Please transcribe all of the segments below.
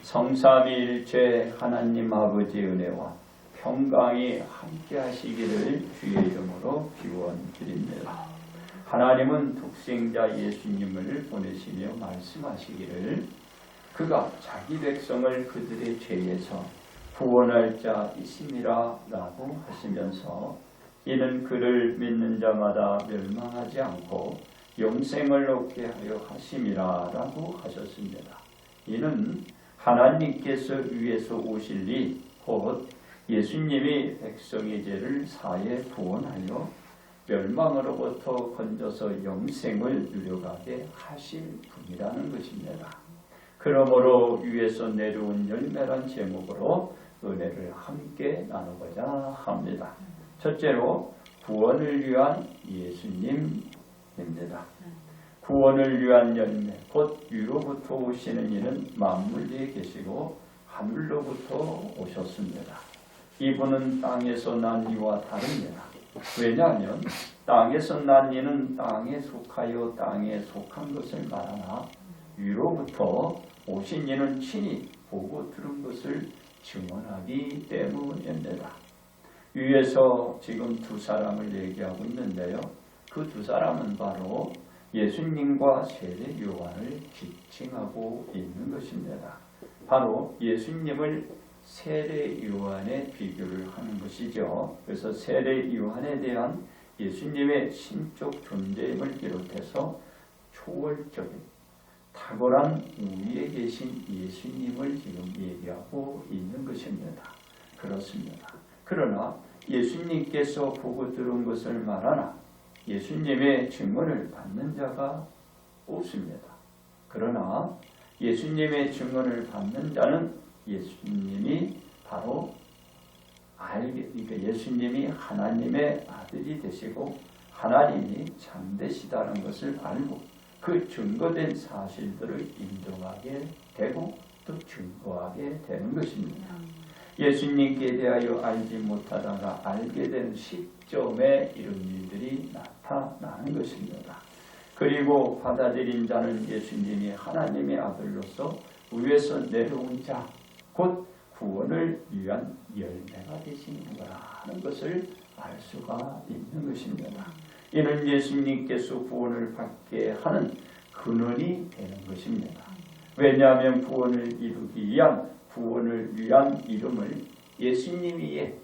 성삼위일체 하나님 아버지의 은혜와 평강이 함께 하시기를 주의 이름으로 기원드립니다. 하나님은 독생자 예수님을 보내시며 말씀하시기를 그가 자기 백성을 그들의 죄에서 구원할 자이심이라 라고 하시면서 이는 그를 믿는 자마다 멸망하지 않고 영생을 얻게 하려 하심이라 라고 하셨습니다. 이는 하나님께서 위에서 오실 이 곧 예수님이 백성의 죄를 사해 구원하여 멸망으로부터 건져서 영생을 누려가게 하실 분이라는 것입니다. 그러므로 위에서 내려온 열매란 제목으로 은혜를 함께 나누고자 합니다. 첫째로 구원을 위한 예수님입니다. 구원을 위한 열매, 곧 위로부터 오시는 이는 만물 위에 계시고 하늘로부터 오셨습니다. 이분은 땅에서 난 이와 다릅니다. 왜냐하면 땅에서 난 이는 땅에 속하여 땅에 속한 것을 말하나 위로부터 오신 이는 친히 보고 들은 것을 증언하기 때문입니다. 위에서 지금 두 사람을 얘기하고 있는데요. 그 두 사람은 바로 예수님과 세례 요한을 지칭하고 있는 것입니다. 바로 예수님을 세례 요한에 비교를 하는 것이죠. 그래서 세례 요한에 대한 예수님의 신적 존재임을 비롯해서 초월적인 탁월한 우위에 계신 예수님을 지금 얘기하고 있는 것입니다. 그렇습니다. 그러나 예수님께서 보고 들은 것을 말하나 예수님의 증언을 받는 자가 없습니다. 그러나 예수님의 증언을 받는 자는 예수님이 바로 그러니까 예수님이 하나님의 아들이 되시고 하나님이 참되시다는 것을 알고 그 증거된 사실들을 인정하게 되고 또 증거하게 되는 것입니다. 예수님께 대하여 알지 못하다가 알게 된 시점에 이런 일들이 나타나는 것입니다. 그리고 받아들인 자는 예수님이 하나님의 아들로서 위에서 내려온 자, 곧 구원을 위한 열매가 되시는 거라는 것을 알 수가 있는 것입니다. 이는 예수님께서 구원을 받게 하는 근원이 되는 것입니다. 왜냐하면 구원을 이루기 위한 구원을 위한 이름을 예수님이에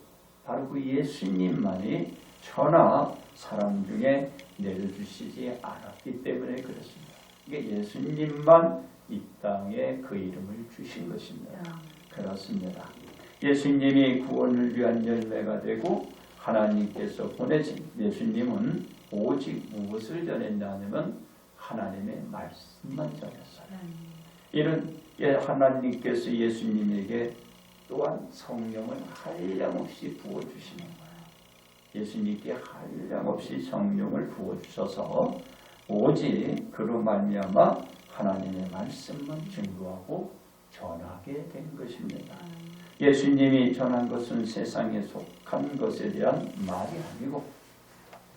바로 그 예수님만이 천하 사람 중에 내려주시지 않았기 때문에 그렇습니다. 이게 예수님만 이 땅에 그 이름을 주신 것입니다. 그렇습니다. 예수님이 구원을 위한 열매가 되고 하나님께서 보내신 예수님은 오직 무엇을 전했냐면 하나님의 말씀만 전했어요. 이런 하나님께서 예수님에게 또한 성령을 한량없이 부어주시는 거예요. 예수님께 한량없이 성령을 부어주셔서 오직 그로 말미암아 하나님의 말씀만 증거하고 전하게 된 것입니다. 예수님이 전한 것은 세상에 속한 것에 대한 말이 아니고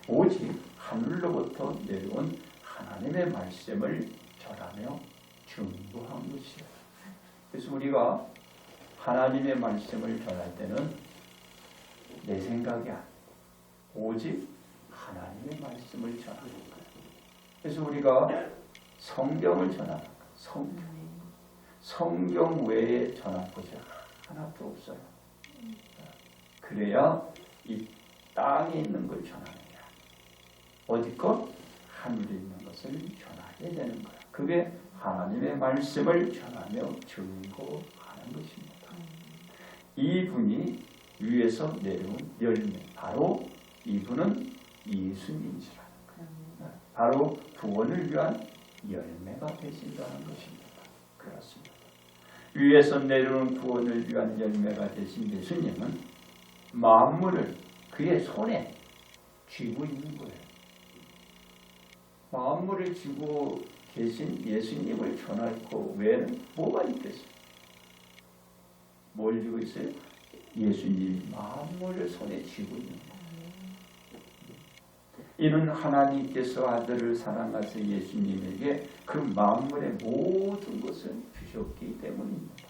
오직 하늘로부터 내려온 하나님의 말씀을 전하며 증거한 것이에요. 그래서 우리가 하나님의 말씀을 전할 때는 내 생각이 아니고 오직 하나님의 말씀을 전하는 거예요. 그래서 우리가 성경을 전하는 거예요. 성경 외에 전할 것이 하나도 없어요. 그래야 이 땅에 있는 걸 전하는 거야. 어디껏 하늘에 있는 것을 전하게 되는 거야. 그게 하나님의 말씀을 전하며 증거하는 것입니다. 이분이 위에서 내려온 열매, 바로 이분은 예수님이시라는 거예요. 바로 구원을 위한 열매가 되신다는 것입니다. 그렇습니다. 위에서 내려온 구원을 위한 열매가 되신 예수님은 만물을 그의 손에 쥐고 있는 거예요. 만물을 쥐고 계신 예수님을 전할 것 외에는 뭐가 있겠어요? 뭘 쥐고 있어요? 예수님이 만물을 손에 쥐고 있는 거예요. 이는 하나님께서 아들을 사랑하신 예수님에게 그 만물의 모든 것을 주셨기 때문입니다.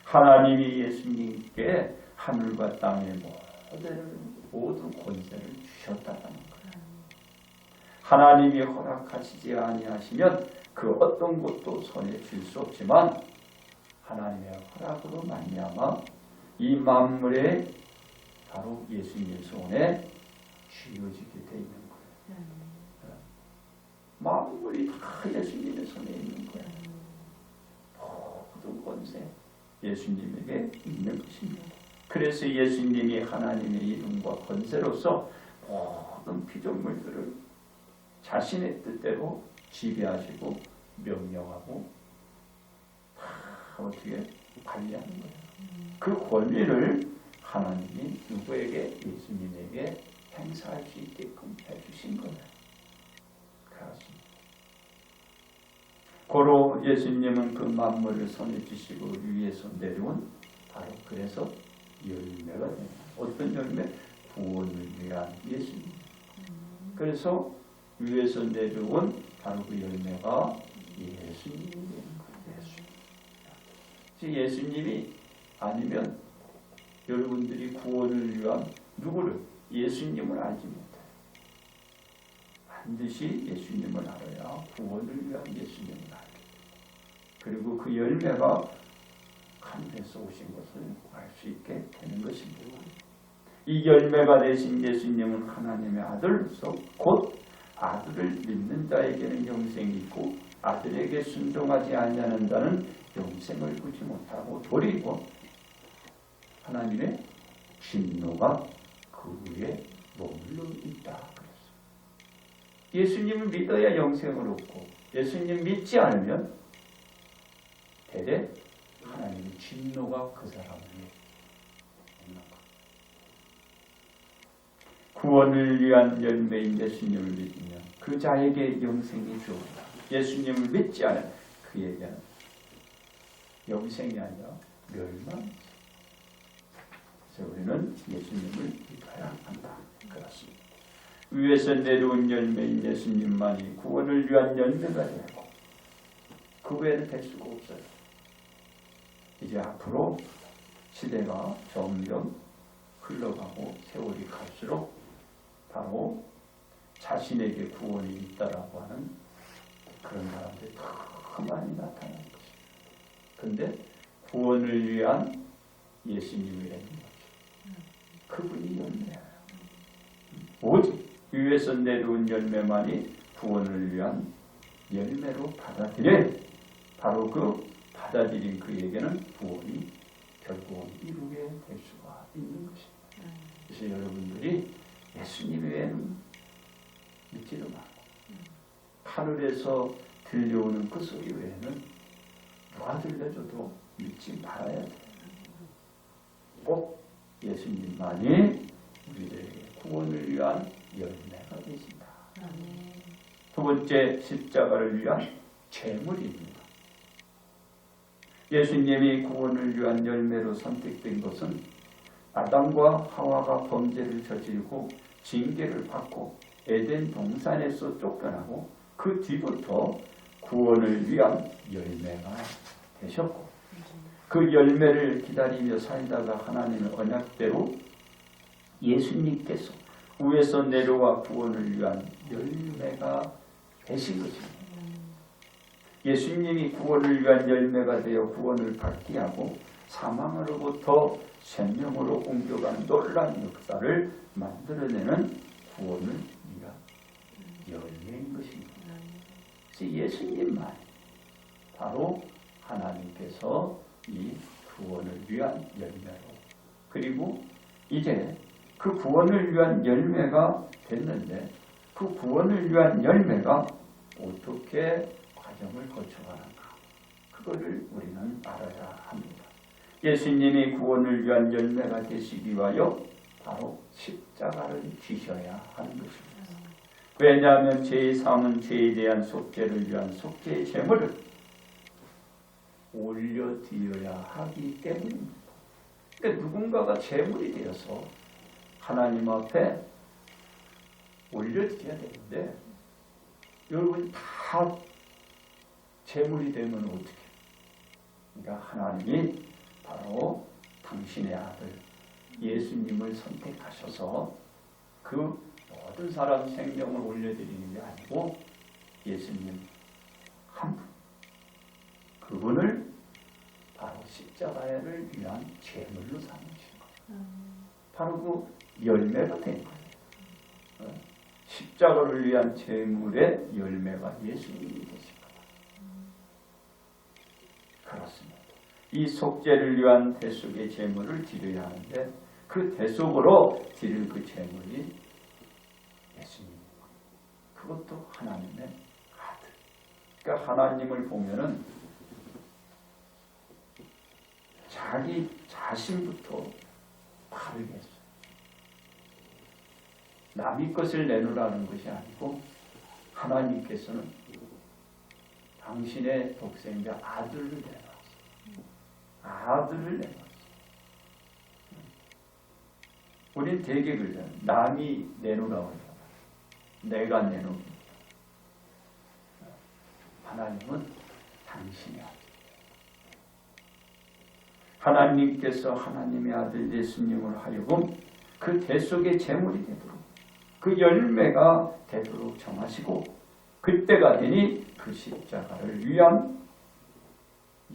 하나님이 예수님께 하늘과 땅의 모든 권세를 주셨다는 거예요. 하나님이 허락하시지 아니하시면 그 어떤 것도 손에 쥘 수 없지만 하나님의 허락으로 말미암아 이 만물에 바로 예수님의 손에 쥐어지게 되어 있는 거예요. 만물이 다 예수님의 손에 있는 거예요. 모든 권세 예수님에게 있는 것입니다. 그래서 예수님이 하나님의 이름과 권세로서 모든 피조물들을 자신의 뜻대로 지배하시고 명령하고 다 어떻게 관리하는 거예요. 그 권리를 하나님이 누구에게? 예수님에게 행사할 수 있게끔 해주신 거예요. 그렇습니다. 고로 예수님은 그 만물을 손에 쥐시고 위에서 내려온 바로 그래서 열매가 됩니다. 어떤 열매? 구원을 위한 예수님. 그래서 위에서 내려온 바로 그 열매가 예수님이 되는 거예요. 예수님이 아니면 여러분들이 구원을 위한 누구를? 예수님을 알지 못해요. 반드시 예수님을 알아야 구원을 위한 예수님을 알게 돼요. 그리고 그 열매가 하늘에서 오신 것을 알 수 있게 되는 것입니다. 이 열매가 되신 예수님은 하나님의 아들로서 곧 아들을 믿는 자에게는 영생이 있고 아들에게 순종하지 아니하는자는 영생을 주지 못하고 도리고 하나님의 진노가 그 위에 머물러 있다. 그랬어요. 예수님을 믿어야 영생을 얻고 예수님 믿지 않으면 대대 하나님의 진노가 그 사람 위에 있는 것. 구원을 위한 열매인 예수님을 믿으면 그 자에게 영생이 주어다. 예수님을 믿지 않으면 그에게는 영생이 아니라 멸망이죠. 그래서 우리는 예수님을 믿어야 한다. 그렇습니다. 위에서 내려온 열매인 예수님만이 구원을 위한 열매가 되고 그 외에는 될 수가 없어요. 이제 앞으로 시대가 점점 흘러가고 세월이 갈수록 바로 자신에게 구원이 있다라고 하는 그런 사람들이 더 많이 나타나는 것입니다. 그런데 구원을 위한 예수님이라는 거죠. 그분이 열매예요. 오직 위에서 내려온 열매만이 구원을 위한 열매로 받아들여 바로 그 받아들인 그에게는 구원이 결국 이루게 될 수가 있는 것입니다. 그래서 여러분들이 예수님 외에는 믿지도 말고 하늘에서 들려오는 그 소리 외에는 누가 들려줘도 믿지 말아야 돼요. 꼭 예수님만이 우리들에게 구원을 위한 열매가 되신다. 두 번째, 십자가를 위한 제물입니다. 예수님이 구원을 위한 열매로 선택된 것은 아담과 하와가 범죄를 저지르고 징계를 받고 에덴 동산에서 쫓겨나고 그 뒤부터 구원을 위한 열매가 되셨고 그 열매를 기다리며 살다가 하나님의 언약대로 예수님께서 위에서 내려와 구원을 위한 열매가 되신 것입니다. 예수님이 구원을 위한 열매가 되어 구원을 받게 하고 사망으로부터 생명으로 옮겨가는 놀라운 역사를 만들어내는 구원을 위한 열매인 것입니다. 예수님만 바로 하나님께서 이 구원을 위한 열매로 그리고 이제 그 구원을 위한 열매가 됐는데 그 구원을 위한 열매가 어떻게 과정을 거쳐가는가 그거를 우리는 알아야 합니다. 예수님이 구원을 위한 열매가 되시기 위하여 바로 십자가를 지셔야 하는 것입니다. 왜냐하면 죄의 상은 죄에 대한 속죄를 위한 속죄의 제물을 올려드려야 하기 때문입니다. 그러니까 누군가가 제물이 되어서 하나님 앞에 올려드려야 되는데 여러분이 다 제물이 되면 어떻게? 그러니까 하나님이 바로 당신의 아들 예수님을 선택하셔서 그 모든 사람 생명을 올려드리는 게 아니고 예수님 한 분, 그분을 바로 십자가를 위한 제물로 삼으신 거예요. 바로 그 열매가 된 거예요. 십자가를 위한 제물의 열매가 예수님이 되신 거다. 그렇습니다. 이 속죄를 위한 대속의 제물을 드려야 하는데 그 대속으로 드릴 그 제물이 예수님. 그것도 하나님의 아들. 그러니까 하나님을 보면은 자기 자신부터 다르게 했어요. 남의 것을 내놓으라는 것이 아니고 하나님께서는 당신의 독생자 아들을 내놨어요. 아들을 내놨어요. 우린 되게 그러잖아요. 남이 내놓으라고 하잖아요. 내가 내놓습니다. 하나님은 당신의 아들. 하나님께서 하나님의 아들 예수님을 하여금 그 대속의 제물이 되도록 그 열매가 되도록 정하시고 그때가 되니 그 십자가를 위한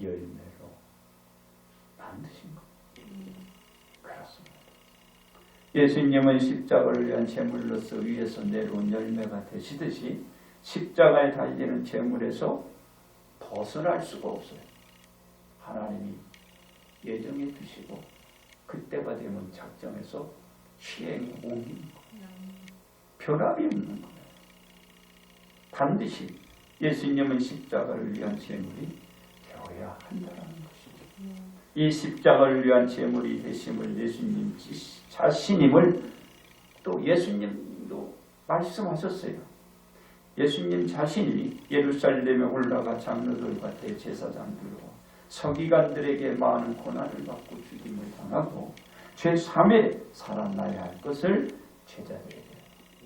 열매로 만드신 것. 그렇습니다. 예수님은 십자가를 위한 제물로서 위에서 내려온 열매가 되시듯이 십자가에 달리는 제물에서 벗어날 수가 없어요. 하나님이 예정해 두시고 그때가 되면 작정해서 시행에 옮기는 거예요. 변함이 없는 거예요. 반드시 예수님은 십자가를 위한 제물이 되어야 한다는 것이죠. 이 십자가를 위한 제물이 되심을 예수님 자신임을 또 예수님도 말씀하셨어요. 예수님 자신이 예루살렘에 올라가 장로들과 대제사장들과 서기관들에게 많은 고난을 받고 죽임을 당하고 제3일 살아나야 할 것을 제자들에게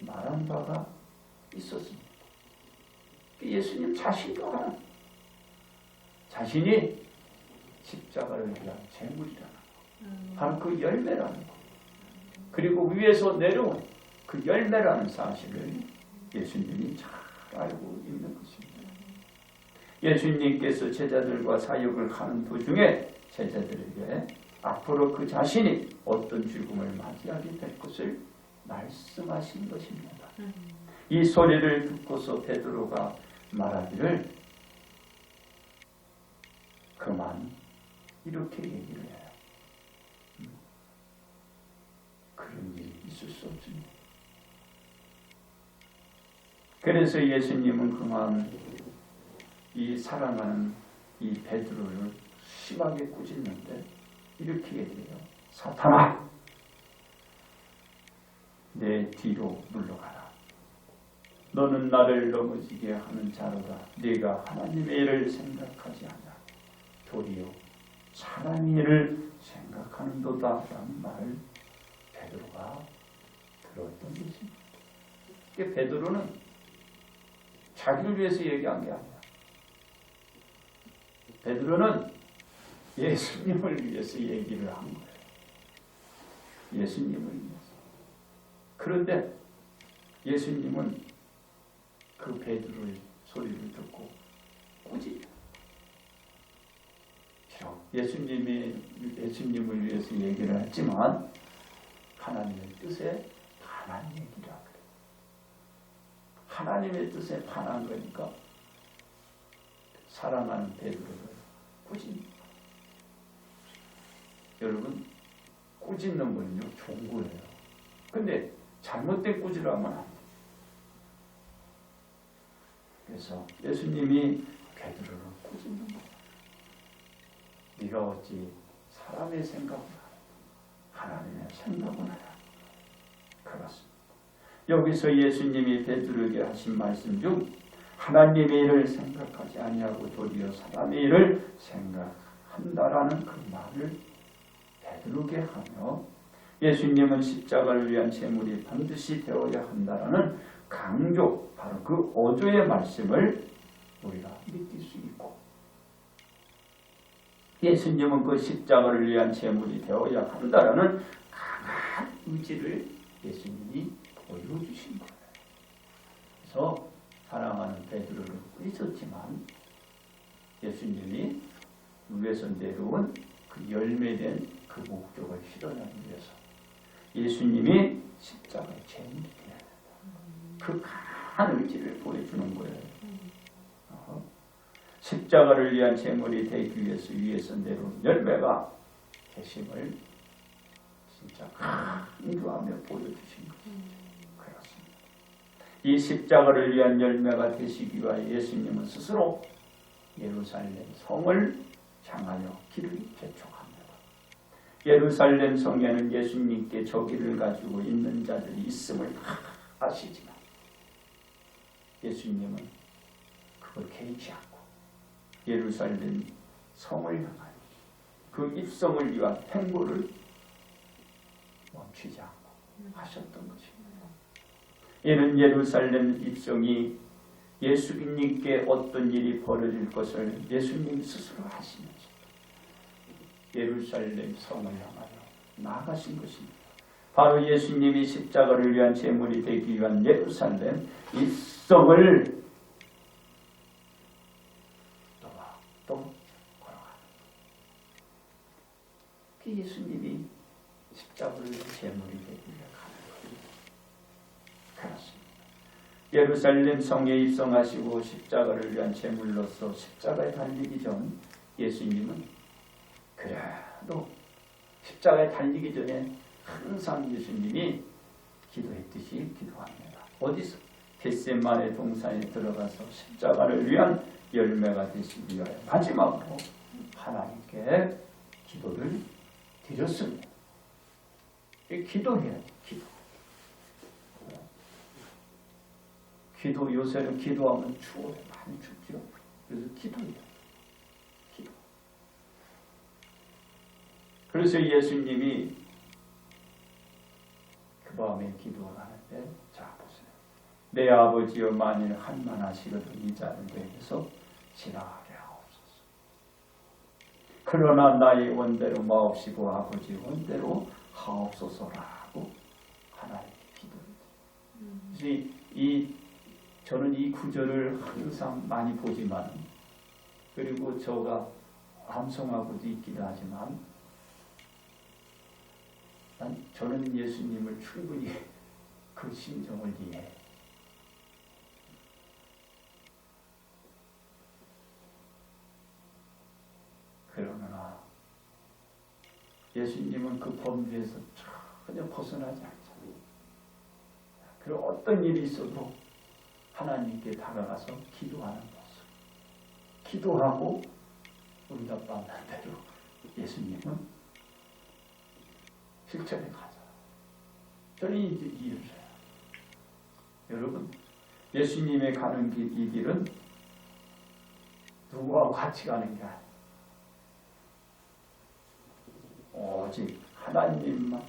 말한 바가 있었습니다. 예수님 자신도 하나 자신이 십자가를 위한 제물이라는 것, 바로 그 열매라는 것, 그리고 위에서 내려온 그 열매라는 사실을 예수님이 잘 알고 있는 것입니다. 예수님께서 제자들과 사역을 하는 도중에 제자들에게 앞으로 그 자신이 어떤 죽음을 맞이하게 될 것을 말씀하신 것입니다. 이 소리를 듣고서 베드로가 말하기를 그만 이렇게 얘기를 해요. 그런 일이 있을 수 없습니다. 그래서 예수님은 그만 이 사랑하는 이 베드로를 심하게 꾸짖는데 이렇게 얘기해요. 사탄아, 내 뒤로 물러가라. 너는 나를 넘어지게 하는 자로다. 네가 하나님의 일을 생각하지 않아. 도리어 사람의 일을 생각하는도다. 라는 말을 베드로가 들었던 것입니다. 베드로는 자기를 위해서 얘기한 게 아니야. 베드로는 예수님을 위해서 얘기를 한 거예요. 예수님을 위해서. 그런데 예수님은 그 베드로의 소리를 듣고 꾸짖어요. 예수님을 위해서 얘기를 했지만 하나님의 뜻에 반한 얘기라 그래요. 하나님의 뜻에 반한 거니까 사랑하는 베드로를 꾸짖는. 여러분, 꾸짖는 거는요 좋은 거예요. 근데 잘못된 꾸지라면 안 돼요. 그래서 예수님이 베드로를 꾸짖는 거예요. 네가 어찌 사람의 생각을 하나님의 생각을 하라. 그렇습니다. 여기서 예수님이 베드로에게 하신 말씀 중 하나님의 일을 생각하지 아니하고 도리어 사람의 일을 생각한다라는 그 말을 베드로에게 하며 예수님은 십자가를 위한 제물이 반드시 되어야 한다라는 강조, 바로 그 어조의 말씀을 우리가 느낄 수 있고 예수님은 그 십자가를 위한 제물이 되어야 한다라는 강한 의지를 예수님이 보여주신 거예요. 그래서 사랑하는 베드로를 꾸짖었지만 예수님이 위에서 내려온 그 열매된 그 목적을 실현하기 위해서 예수님이 십자가의 제물이 되어야 된다. 그 강한 의지를 보여주는 거예요. 십자가를 위한 제물이 되기 위해서 위에서 내려온 열매가 되심을 진짜 강조하며 보여주신 것입니다. 그렇습니다. 이 십자가를 위한 열매가 되시기 위하여 예수님은 스스로 예루살렘 성을 향하여 길을 개촉합니다. 예루살렘 성에는 예수님께 저기를 가지고 있는 자들이 있음을 아시지만 예수님은 그걸 개의치 않고 예루살렘 성을 향하여 그 입성을 위한 행보를 멈추지 않고 하셨던 것입니다. 이는 예루살렘 입성이 예수님께 어떤 일이 벌어질 것을 예수님 스스로 하시면서 예루살렘 성을 향하여 나아가신 것입니다. 바로 예수님이 십자가를 위한 제물이 되기 위한 예루살렘 입성을 또 걸어가는 그 예수님이 십자가를 제물이 되기 위해 가는 것입니다. 그렇습니다. 예루살렘 성에 입성하시고 십자가를 위한 제물로서 십자가에 달리기 전 예수님은 그래도 십자가에 달리기 전에 항상 예수님이 기도했듯이 기도합니다. 어디서? 겟세마네 동산에 들어가서 십자가를 위한 열매가 되시기 위하여 마지막으로 하나님께 기도를 드렸습니다. 기도해야 돼. 기도 요새는 기도하면 추워요. 많이 춥죠. 그래서 기도해야 돼. 기도. 그래서 예수님이 그 밤에 기도를 하는데 자 보세요. 내 아버지여 만일 한만하시거든 이 자를 내게서 지나가게 하옵소서. 그러나 나의 원대로 마옵시고 아버지 원대로 하옵소서라고 하나님께 기도를 드려요. 저는 이 구절을 항상 많이 보지만 그리고 저가 암송하고도 있기도 하지만 저는 예수님을 충분히 그 심정을 이해해요. 그러나 예수님은 그 범주에서 전혀 벗어나지 않잖아요. 그리고 어떤 일이 있어도 하나님께 다가가서 기도하는 모습. 기도하고 응답받는 대로 예수님은 실천에 가자. 저는 이제 이해를 해요. 여러분, 예수님의 가는 이 길은 누구와 같이 가는 게 아니에요. 오직 하나님만.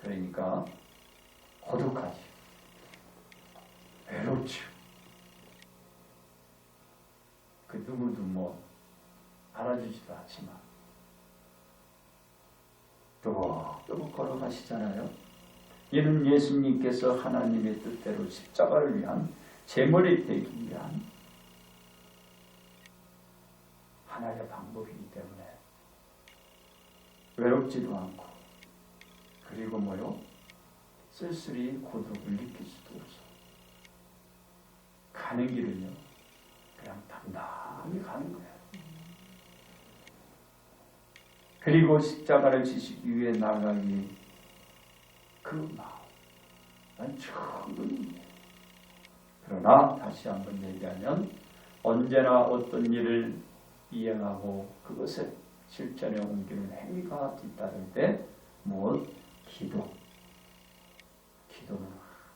그러니까 고독하지. 외롭지. 그 누구도 알아주지도 않지만 또박또박 걸어가시잖아요. 이는 예수님께서 하나님의 뜻대로 십자가를 위한 제물이 되기 위한 하나의 방법이기 때문에 외롭지도 않고 그리고 쓸쓸히 고독을 느낄 수도 없어. 가는 길은요 그냥 당당히 가는 거예요. 그리고 십자가를 지시기 위해 나가기 그 마음 난 충분히. 그러나 다시 한번 얘기하면 언제나 어떤 일을 이행하고 그것을 실천에 옮기는 행위가 뒤따를 때 무엇? 기도는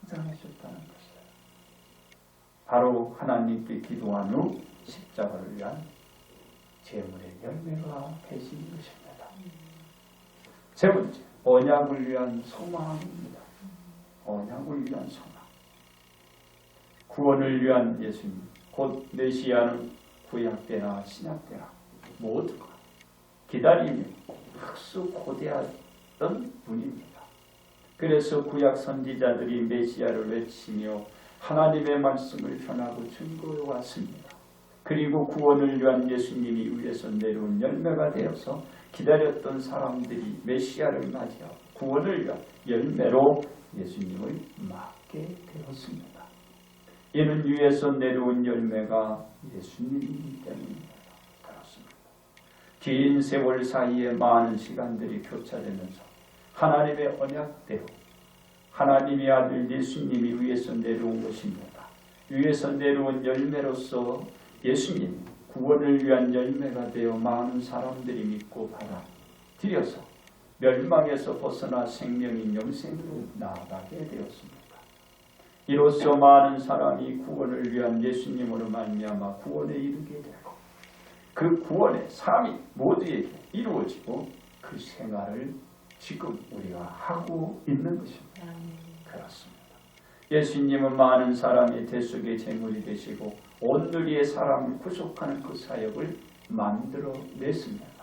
항상 하셨다는 것이에요. 바로 하나님께 기도한 후 십자가를 위한 제물의 열매가 되신 것입니다. 세 번째, 언약을 위한 소망입니다. 언약을 위한 소망. 구원을 위한 예수님, 곧 메시아는 구약 때나 신약 때나 모두가 기다림이 흑수고대하던 분입니다. 그래서 구약 선지자들이 메시아를 외치며 하나님의 말씀을 전하고 증거해 왔습니다. 그리고 구원을 위한 예수님이 위에서 내려온 열매가 되어서 기다렸던 사람들이 메시아를 맞이하고 구원을 위한 열매로 예수님을 맞게 되었습니다. 이는 위에서 내려온 열매가 예수님이기 때문입니다. 그렇습니다. 긴 세월 사이에 많은 시간들이 교차되면서 하나님의 언약대로 하나님의 아들 예수님이 위에서 내려온 것입니다. 위에서 내려온 열매로서 예수님 구원을 위한 열매가 되어 많은 사람들이 믿고 받아들여서 멸망에서 벗어나 생명인 영생으로 나아가게 되었습니다. 이로써 많은 사람이 구원을 위한 예수님으로 말미암아 구원에 이르게 되고 그 구원의 삶이 모두에게 이루어지고 그 생활을 지금 우리가 하고 있는 것입니다. 그렇습니다. 예수님은 많은 사람의 대속의 제물이 되시고 온 누리의 사람을 구속하는 그 사역을 만들어냈습니다.